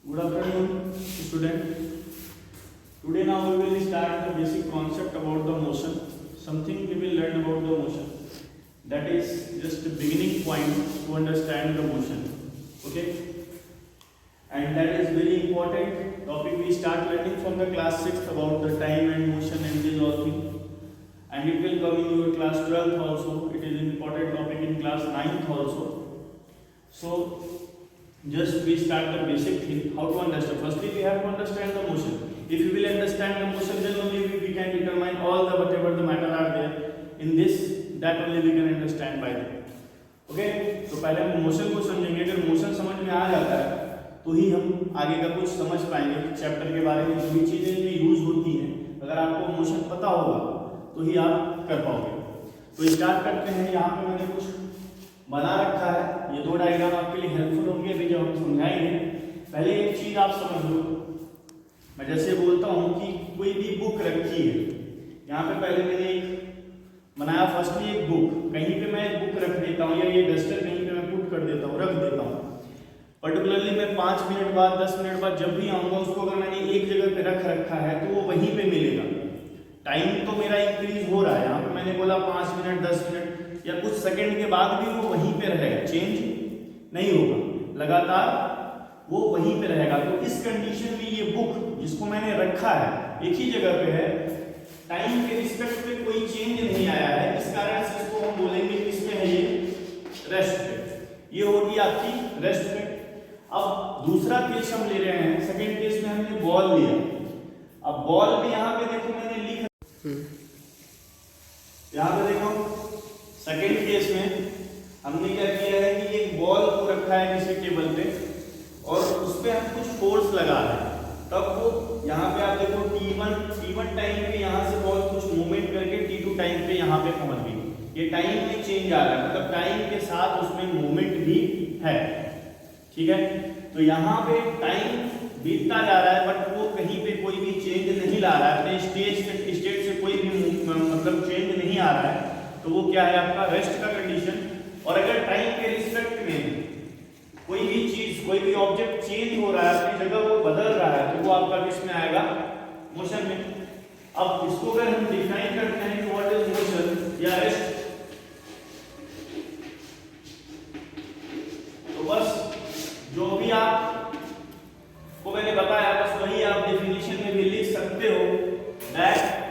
Good afternoon, student. Today now we will start the basic concept about the motion. Something we will learn about the motion. That is just the beginning point to understand the motion. Okay? And that is very important topic. We start learning from the class 6th about the time and motion and these all things. And it will come in your class 12th also. It is an important topic in class 9th also. So just we start the basic thing, how to understand. Firstly, we have to understand the motion. If you will understand the motion, then only we can determine all the whatever the matter are there in this. That only we can understand by that. Okay? तो पहले हम motion को समझेंगे. अगर motion समझ में आ जाता है तो ही हम आगे का कुछ समझ पाएंगे. चैप्टर के बारे में जो भी चीजें इनमें यूज होती हैं, अगर आपको मोशन पता होगा तो ही आप कर पाओगे. तो स्टार्ट करते हैं. यहाँ पे मैंने कुछ बना रखा है. ये दो डायग्राम आपके लिए हेल्पफुल होंगे अभी जब हम समझाएंगे. पहले एक चीज आप समझ लो. मैं जैसे बोलता हूँ कि कोई भी बुक रखी है, यहाँ पे पहले मैंने एक बनाया. फर्स्टली एक बुक, कहीं पे मैं बुक रख देता हूँ या ये डस्टर कहीं पे मैं पुट कर देता हूँ, रख देता हूँ. पर्टिकुलरली मैं 5 मिनट बाद 10 मिनट बाद जब भी आऊँगा उसको अगर मैंने एक जगह पे रख रखा है तो वो वहीं पे मिलेगा. टाइम तो मेरा इंक्रीज हो रहा है. यहाँ पे मैंने बोला 5 मिनट 10 मिनट या कुछ सेकंड के बाद भी वो वहीं पे रहेगा, चेंज नहीं होगा, लगातार वो वहीं पे रहेगा. तो इस कंडीशन में ये बुक जिसको मैंने रखा है एक ही जगह पे है, टाइम के रिस्पेक्ट पे कोई चेंज नहीं आया है. इस कारण से इसको हम बोलेंगे इसमें है ये रेस्ट पे. ये होगी आपकी रेस्ट पे. अब दूसरा केस हम ले रहे हैं. सेकंड केस में हमने बॉल लिया. अब बॉल में यहाँ पे देखो मैंने लिखा, यहाँ पे देखो सेकेंड केस में हमने क्या किया है कि एक बॉल को रखा है किसी टेबल पे और उस पे हम कुछ फोर्स लगा रहे हैं. तब वो यहाँ पे आप देखो t1 टाइम पे यहाँ से बॉल कुछ मूवमेंट करके t2 टाइम पे यहाँ पे पहुंच गई. ये टाइम में चेंज आ रहा है, मतलब टाइम के साथ उसमें मूवमेंट भी है. ठीक है. तो यहाँ पे टाइम बीतता जा रहा है बट वो कहीं पे कोई भी चेंज नहीं ला रहा है. अपने स्टेट से कोई भी मतलब चेंज नहीं आ रहा है. तो वो क्या है आपका रेस्ट का कंडीशन. और अगर टाइम के रिस्पेक्ट में कोई भी चीज कोई भी ऑब्जेक्ट चेंज हो रहा है, अपनी जगह वो बदल रहा है, तो वो आपका किस में आएगा, मोशन में. अब इसको अगर हम डिफाइन करते हैं कि व्हाट इज मोशन या रेस्ट, तो बस जो भी आप को मैंने बताया बस वही आप डेफिनेशन में भी लिख सकते हो. That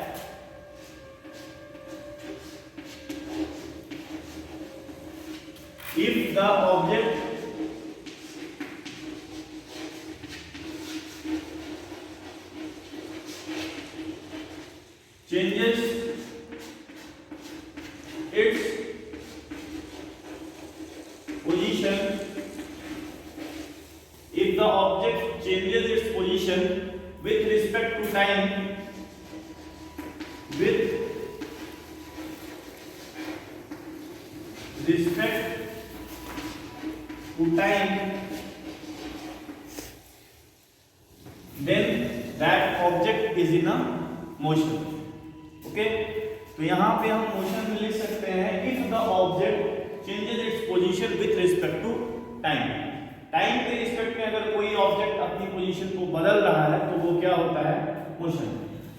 if the object changes its position, if the object changes its position with respect to time, with respect to time, then that object is in a motion. Okay? तो यहाँ पे हम मोशन में लिख सकते हैं if the object changes its position with respect to time. Time के respect में अगर कोई ऑब्जेक्ट अपनी पोजीशन को बदल रहा है तो वो क्या होता है, मोशन.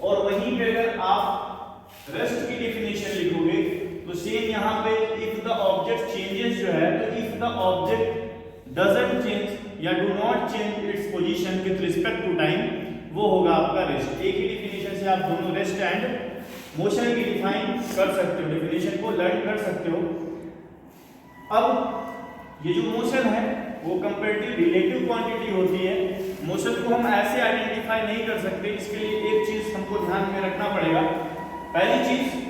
और वहीं पे अगर आप रेस्ट की डेफिनेशन लिखोगे तो सेम यहाँ पे if the object changes जो है, तो if the object doesn't change या do not change its position with respect to time, वो होगा आपका रेस्ट. एक ही डेफिनेशन से आप दोनों रेस्ट एंड मोशन की डिफाइन कर सकते हो, डेफिनेशन को लर्न कर सकते हो. अब ये जो मोशन है वो कंपैरेटिव रिलेटिव क्वांटिटी होती है. मोशन को हम ऐसे आइडेंटिफाई नहीं कर सकते. इसके लिए एक चीज हमको ध्यान में रखना पड़ेगा. पहली चीज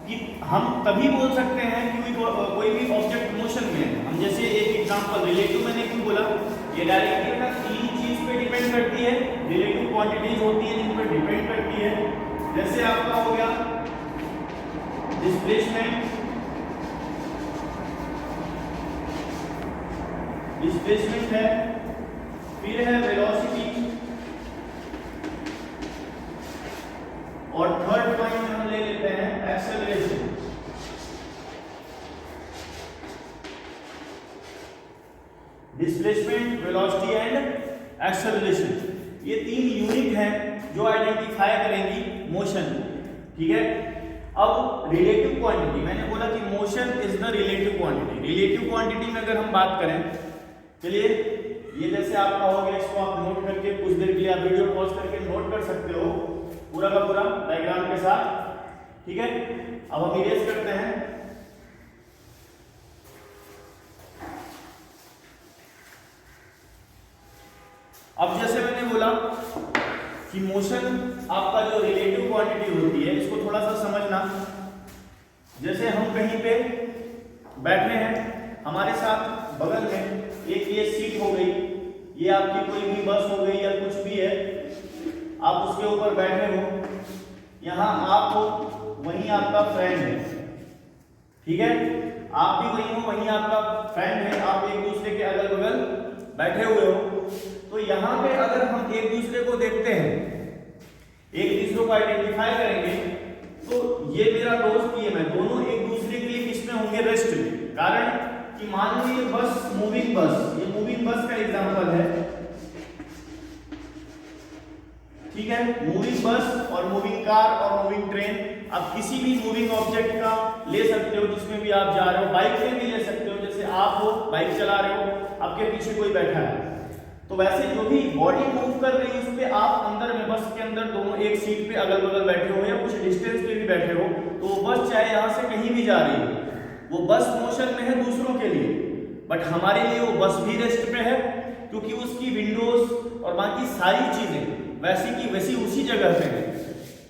कि हम तभी बोल सकते हैं कि कोई भी ऑब्जेक्ट मोशन में है. हम जैसे एक एग्जांपल रिलेटिव मैंने क्यों बोला, ये डायरेक्टली ना तीन चीज पे डिपेंड करती है. रिलेटिव क्वांटिटीज होती है जिन पर डिपेंड करती है. जैसे आपका हो गया डिस्प्लेसमेंट, डिस्प्लेसमेंट है, फिर है वेलोसिटी, और थर्ड पॉइंट हम ले लेते हैं acceleration. Displacement, velocity and acceleration. ये 3 यूनिट हैं जो आइडेंटिफाई करेंगी मोशन। ठीक है, अब रिलेटिव क्वांटिटी, मैंने बोला कि motion is the relative quantity. Relative quantity में अगर हम बात करें, चलिए ये जैसे आपका हो गया, इसको आप नोट करके कुछ देर के लिए आप वीडियो पॉज करके नोट कर सकते हो पूरा का पूरा डायग्राम के साथ। ठीक है, अब हम इरेज करते हैं। अब जैसे मैंने बोला कि मोशन आपका जो रिलेटिव क्वांटिटी होती है, इसको थोड़ा सा समझना। जैसे हम कहीं पे बैठे हैं, हमारे साथ बगल में एक ये सीट हो गई, ये आपकी कोई भी बस हो गई या कुछ भी है, आप उसके ऊपर बैठे हो, यहाँ आप हो, वहीं आपका फ्रेंड है। ठीक है, आप भी वहीं हो, वहीं आपका फ्रेंड है, आप एक दूसरे के अगल बगल बैठे हुए हो। तो यहाँ पे अगर हम एक दूसरे को देखते हैं, एक दूसरे को आइडेंटिफाई करेंगे, तो ये मेरा दोस्त, ये मैं, दोनों एक दूसरे के लिए किस में होंगे, रेस्ट में। कारण कि मान लीजिए बस, मूविंग बस, ये मूविंग बस का एग्जांपल है। ठीक है, मूविंग बस और मूविंग कार और मूविंग ट्रेन, आप किसी भी मूविंग ऑब्जेक्ट का ले सकते हो जिसमें भी आप जा रहे हो। बाइक में भी ले सकते हो, जैसे आप हो, बाइक चला रहे हो, आपके पीछे कोई बैठा है, तो वैसे जो भी बॉडी मूव कर रही है उस पे आप अंदर में, बस के अंदर दोनों एक सीट पे अगल बगल बैठे हो या कुछ डिस्टेंस पे भी बैठे हो, तो वो बस चाहे यहाँ से कहीं भी जा रही है, वो बस मोशन में है दूसरों के लिए, बट हमारे लिए वो बस भी रेस्ट पे है, क्योंकि उसकी विंडोज और बाकी सारी चीजें वैसी की वैसी उसी जगह पे है।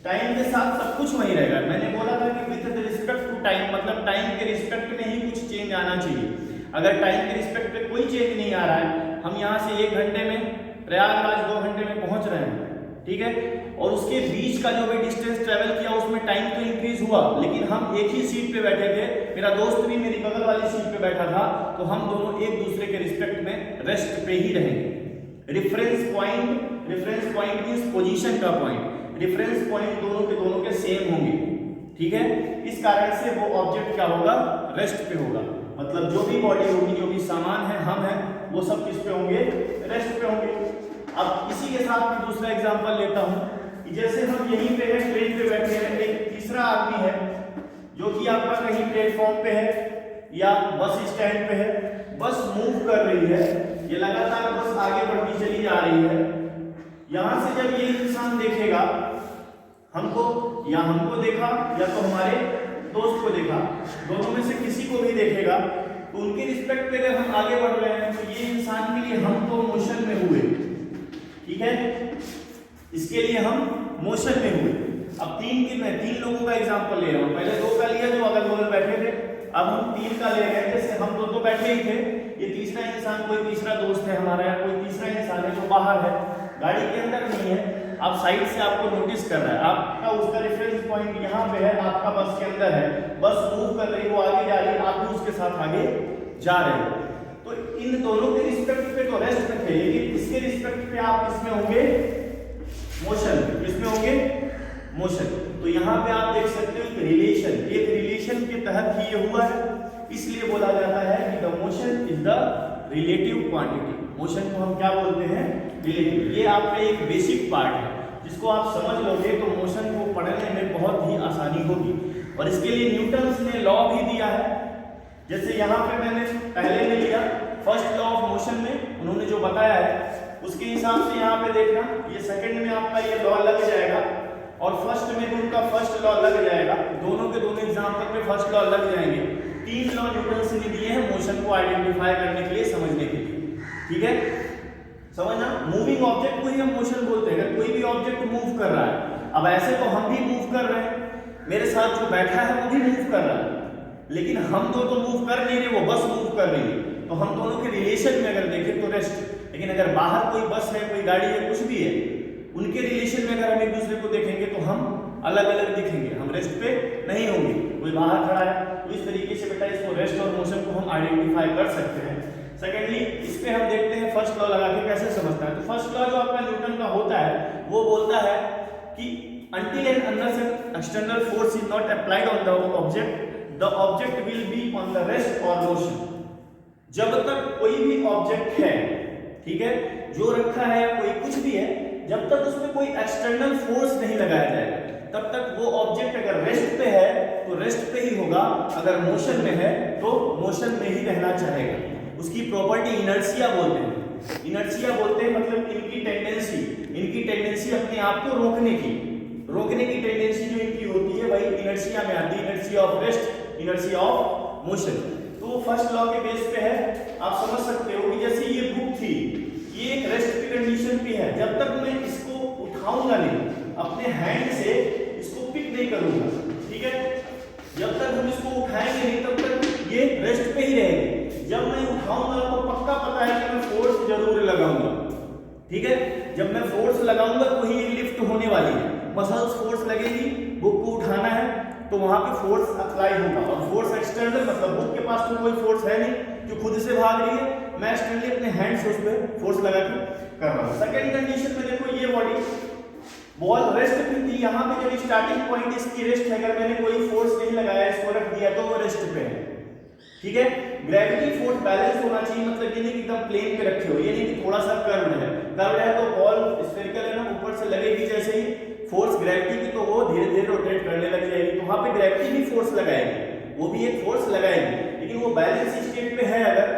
टाइम के साथ सब कुछ वही रहेगा। मैंने बोला था कि विद रिस्पेक्ट टू टाइम, मतलब टाइम के रिस्पेक्ट में ही कुछ चेंज आना चाहिए। अगर टाइम के रिस्पेक्ट पे कोई चेंज नहीं आ रहा है, हम यहाँ से 1 घंटे में प्रयागराज 2 घंटे में पहुंच रहे हैं, ठीक है, और उसके बीच का जो भी डिस्टेंस ट्रेवल किया उसमें टाइम तो इंक्रीज हुआ, लेकिन हम एक ही सीट पे बैठे थे, मेरा दोस्त भी मेरी बगल वाली सीट पे बैठा था, तो हम दोनों एक दूसरे के रिस्पेक्ट में रेस्ट पे ही रहेंगे। रेफरेंस पॉइंट मींस पोजीशन का पॉइंट, रेफरेंस पॉइंट दोनों के सेम होंगे। ठीक है, इस कारण से वो ऑब्जेक्ट क्या होगा, रेस्ट पे होगा। मतलब जो भी बॉडी होगी, जो भी सामान है, हम हैं, वो सब किस पे होंगे, रेस्ट पे होंगे। अब इसी के साथ मैं दूसरा एग्जांपल लेता हूं कि जैसे हम यहीं पे है, ट्रेन पे बैठे हैं, एक तीसरा आदमी है जो कि आपका कहीं प्लेटफॉर्म पे है या बस स्टैंड पे है, बस मूव कर रही है, ये लगातार बस आगे बढ़ती चली जा रही है। यहां से जब ये इंसान देखेगा हमको, या हमको देखा या तो हमारे दोस्त को देखा, दोनों में से किसी को भी देखेगा, तो उनके रिस्पेक्ट पे अगर हम आगे बढ़ रहे हैं तो ये इंसान के लिए हम तो मोशन में हुए। ठीक है, इसके लिए हम मोशन में हुए। अब मैं 3 लोगों का एग्जांपल ले रहा हूं, पहले 2 का लिया जो अगल बगल बैठे थे, अब हम 3 का ले रहे हैं। जैसे हम तो बैठे ही थे, ये तीसरा इंसान, कोई तीसरा दोस्त है हमारा, या कोई तीसरा इंसान है जो बाहर है, गाड़ी के अंदर नहीं है, आप साइड से आपको नोटिस कर रहा है, आपका उसका रेफरेंस पॉइंट यहाँ पे है, आपका बस के अंदर है, बस मूव कर रही है, वो आगे जा रही है, आप भी उसके साथ आगे जा रहे हो। तो इन दोनों के रिस्पेक्ट पे तो रेस्ट में थे, लेकिन इसके रिस्पेक्ट पे आप किसमें होंगे, मोशन। किसमें होंगे, मोशन। तो यहाँ पे आप देख सकते हो कि रिलेशन के तहत ही ये हुआ है, इसलिए बोला जाता है कि the motion is the relative quantity. Motion को हम क्या बोलते हैं, रिलेटिव। ये आपका एक बेसिक पार्ट है, जिसको आप समझ लोगे तो मोशन को पढ़ने में बहुत ही आसानी होगी। और इसके लिए न्यूटन्स ने लॉ भी दिया है। जैसे यहाँ पे मैंने पहले में लिया फर्स्ट लॉ ऑफ मोशन में उन्होंने जो बताया है, उसके हिसाब से यहाँ पे देखना, ये सेकंड में आपका ये लॉ लग जाएगा और फर्स्ट में भी उनका फर्स्ट लॉ लग जाएगा। दोनों के दोनों एग्जाम्पल में फर्स्ट लॉ लग जाएंगे। 3 लॉ न्यूटन ने दिए हैं मोशन को आइडेंटिफाई करने के लिए, समझने के लिए। ठीक है, समझना। मूविंग ऑब्जेक्ट को ही हम मोशन बोलते हैं। अगर कोई भी ऑब्जेक्ट मूव कर रहा है, अब ऐसे तो हम भी मूव कर रहे हैं, मेरे साथ जो बैठा है वो भी मूव कर रहा है, लेकिन हम दो तो मूव कर नहीं रहे, वो बस मूव कर रही है, तो हम दोनों के रिलेशन में अगर देखें तो रेस्ट। लेकिन अगर बाहर कोई बस है, कोई गाड़ी है, कुछ भी है, उनके रिलेशन में अगर हम एक दूसरे को देखेंगे तो हम अलग अलग दिखेंगे, हम रेस्ट पे नहीं होंगे। कोई बाहर खड़ा है, तो इस तरीके से बेटा इसको रेस्ट और मोशन को हम आइडेंटिफाई कर सकते हैं। सेकेंडली, इस पे हम देखते हैं फर्स्ट लॉ लगा के कैसे समझता है। तो फर्स्ट लॉ जो आपका न्यूटन का होता है, वो बोलता है कि until an external force is not applied on the object will be on the rest or motion। जब तक कोई भी ऑब्जेक्ट है, ठीक है, जो रखा है या कोई कुछ भी है, जब तक उसमें कोई एक्सटर्नल फोर्स नहीं लगाया जाएगा तब तक वो ऑब्जेक्ट अगर रेस्ट पे है तो रेस्ट पे ही होगा, अगर मोशन में है तो मोशन में ही रहना चाहेगा। उसकी प्रॉपर्टी इनर्शिया बोलते हैं। इनर्शिया बोलते हैं मतलब इनकी टेंडेंसी अपने आप को रोकने की टेंडेंसी जो इनकी होती है वही इनर्शिया में आती है। Inertia of rest, inertia of motion. तो फर्स्ट लॉ के बेस पे है, आप समझ सकते हो कि जैसे ये बुक थी, ये एक रेस्ट की कंडीशन पे है, जब तक मैं इसको उठाऊंगा नहीं, अपने हैंड से इसको पिक नहीं करूंगा, ठीक है, जब तक हम इसको उठाएंगे नहीं तब तक ये रेस्ट पे ही रहेगी। जब मैं उठाऊंगा तो पक्का पता है कि मैं फोर्स जरूर लगाऊंगा, ठीक है, जब मैं फोर्स लगाऊंगा तो ही ये लिफ्ट होने वाली है। मसल्स फोर्स लगेगी, बुक को उठाना है तो वहां पे फोर्स अप्लाई होगा, और फोर्स एक्सटर्नल मतलब बुक के पास तो कोई फोर्स है नहीं जो खुद से भाग रही है, मैं एक्सटर्नली अपने हैंड से उस पे फोर्स लगा के कर रहा हूं। सेकंड कंडीशन में देखो, ये बॉडी बॉल रेस्ट पे थी, यहाँ पे जब स्टार्टिंग पॉइंट इसकी रेस्ट है, अगर मैंने कोई फोर्स नहीं लगाया, इसको रख दिया तो वो रेस्ट पे है, ठीक है। ग्रेविटी फोर्स बैलेंस होना चाहिए, मतलब ये नहीं कि एकदम प्लेन पे रखे हो, ये नहीं कि थोड़ा सा कर्व्ड है तो बॉल स्फेरिकल है ना, ऊपर से लगेगी जैसे ही फोर्स ग्रेविटी की तो वो धीरे धीरे रोटेट करने लग जाएगी, तो वहां पे ग्रेविटी भी फोर्स लगाएगी, वो भी एक फोर्स लगाएगी, लेकिन वो बैलेंस स्टेट पे है, अगर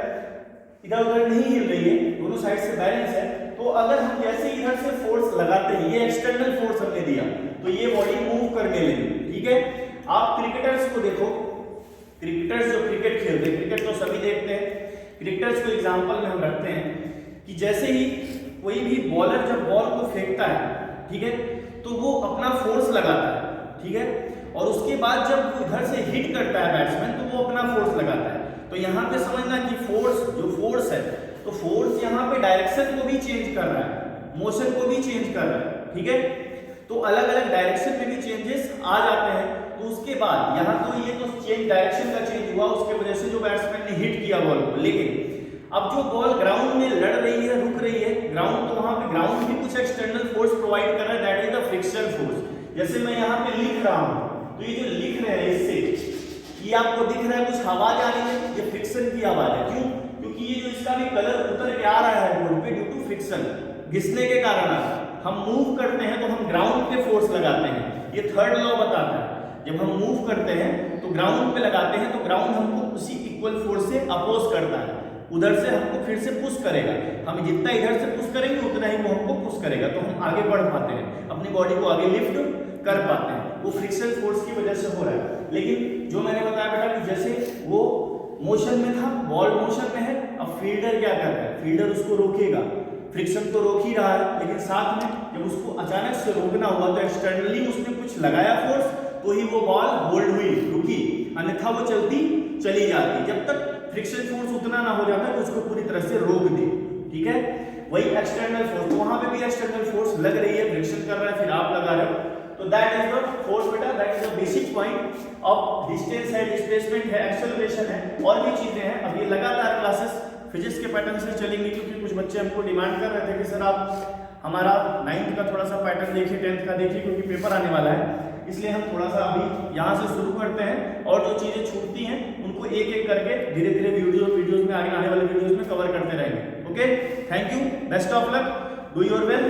इधर उधर नहीं हिल रही है, दोनों साइड से बैलेंस है, तो अगर हम जैसे इधर से फोर्स लगाते हैं, ये एक्सटर्नल फोर्स हमने दिया तो ये बॉडी मूव करने लगी, ठीक है। आप क्रिकेटर्स को देखो, क्रिकेटर्स जो क्रिकेट खेलते हैं, क्रिकेट तो सभी देखते हैं, क्रिकेटर्स को एग्जांपल में हम रखते हैं कि जैसे ही कोई भी बॉलर जब बॉल को फेंकता है, ठीक है, तो वो अपना फोर्स लगाता है, ठीक है, और उसके बाद जब वो इधर से हिट करता है बैट्समैन तो वो अपना फोर्स लगाता है। तो यहाँ पे समझना कि फोर्स है तो फोर्स यहाँ पे डायरेक्शन को भी चेंज कर रहा है, मोशन को भी चेंज कर रहा है, ठीक है, तो अलग अलग डायरेक्शन में भी चेंजेस आ जाते हैं। तो उसके बाद यहाँ तो ये तो चेंज डायरेक्शन का चेंज हुआ, उसके वजह से जो बैट्समैन ने हिट किया बॉल को, लेकिन अब जो बॉल ग्राउंड में लड़ रही है, रुक रही है ग्राउंड, तो वहां पे ग्राउंड भी कुछ एक्सटर्नल फोर्स प्रोवाइड कर रहा है, that is the friction force. जैसे मैं यहाँ पे लिख रहा हूँ तो ये जो लिख रहे हैं इससे ये आपको दिख रहा है कुछ आवाज आ रही है, ये फ्रिक्शन की आवाज है। क्यों? क्योंकि ये जो इसका भी कलर उतर के आ रहा है बोर्ड पे ड्यू टू फ्रिक्शन, घिसने के कारण आ रहा है। हम मूव करते हैं तो हम ग्राउंड पे फोर्स लगाते हैं, ये थर्ड लॉ बताता है, जब हम मूव करते हैं तो ग्राउंड पे लगाते हैं तो ग्राउंड हमको उसी इक्वल फोर्स से अपोज करता है, उधर से हमको फिर से पुश करेगा, हम जितना इधर से पुश करेंगे उतना ही वो हमको पुश करेगा, तो हम आगे बढ़ पाते हैं, अपनी बॉडी को आगे लिफ्ट कर पाते हैं, वो फ्रिक्शन फोर्स की वजह से हो रहा है। लेकिन जो मैंने बताया बेटा कि जैसे वो मोशन में था, बॉल मोशन में है, अब फील्डर क्या कर रहा है, फील्डर उसको रोकेगा, फ्रिक्शन तो रोक ही रहा है, लेकिन साथ में जब उसको अचानक से रोकना हुआ तो एक्सटर्नली उसने कुछ लगाया फोर्स, तो ही वो बॉल होल्ड हुई, रुकी, अन्यथा वो चलती चली जाती, जब तक फ्रिक्शन फोर्स उतना ना हो जाता कि उसको पूरी तरह से रोक दे, ठीक है। वही एक्सटर्नल फोर्स, तो वहां पे भी एक्सटर्नल फोर्स लग रही है, फ्रिक्शन कर रहा है, फिर आप लगा रहे हो, तो दैट इज द फोर्स बेटा, that is the basic point of distance है, डिस्प्लेसमेंट है, एक्सेलरेशन है, और भी चीजें हैं। अब ये लगातार क्लासेस फिजिक्स के पैटर्न से चलेंगी, क्योंकि कुछ बच्चे हमको डिमांड कर रहे थे कि सर आप हमारा 9th का थोड़ा सा पैटर्न देखिए, 10th का देखिए, क्योंकि पेपर आने वाला है, इसलिए हम थोड़ा सा अभी यहाँ से शुरू करते हैं, और जो चीजें छूटती हैं उनको एक एक करके धीरे धीरे वीडियोज में आगे आने वाले वीडियोज में कवर करते रहेंगे। Okay, thank you, best of luck, do your well.